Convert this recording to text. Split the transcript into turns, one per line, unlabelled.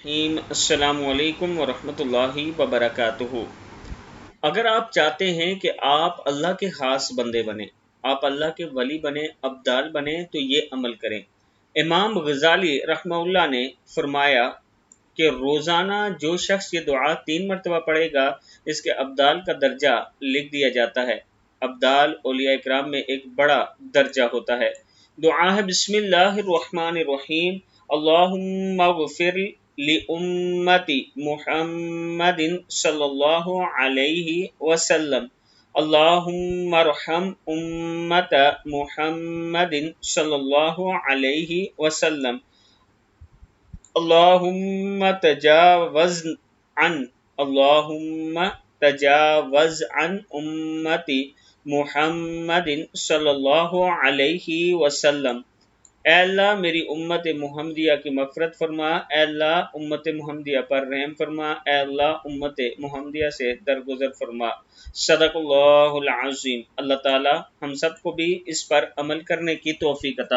السلام علیکم ورحمۃ اللہ وبرکاتہ۔ اگر آپ چاہتے ہیں کہ آپ اللہ کے خاص بندے بنیں، آپ اللہ کے ولی بنیں، ابدال بنیں، تو یہ عمل کریں۔ امام غزالی رحمہ اللہ نے فرمایا کہ روزانہ جو شخص یہ دعا 3 مرتبہ پڑھے گا، اس کے ابدال کا درجہ لکھ دیا جاتا ہے۔ ابدال اولیاء اکرام میں ایک بڑا درجہ ہوتا ہے۔ دعا ہے بسم اللہ الرحمن الرحیم، اللہم اغفر لأمتی محمد صلی اللہ علیہ وسلم، اللہم ارحم امت محمد صلی اللہ علیہ وسلم، اللہم تجاوز عن امتی محمد صلی اللہ علیہ وسلم۔ اے اللہ میری امت محمدیہ کی مغفرت فرما، اے اللہ امت محمدیہ پر رحم فرما، اے اللہ امت محمدیہ سے درگزر فرما۔ صدق اللہ العظیم۔ اللہ تعالی ہم سب کو بھی اس پر عمل کرنے کی توفیق عطا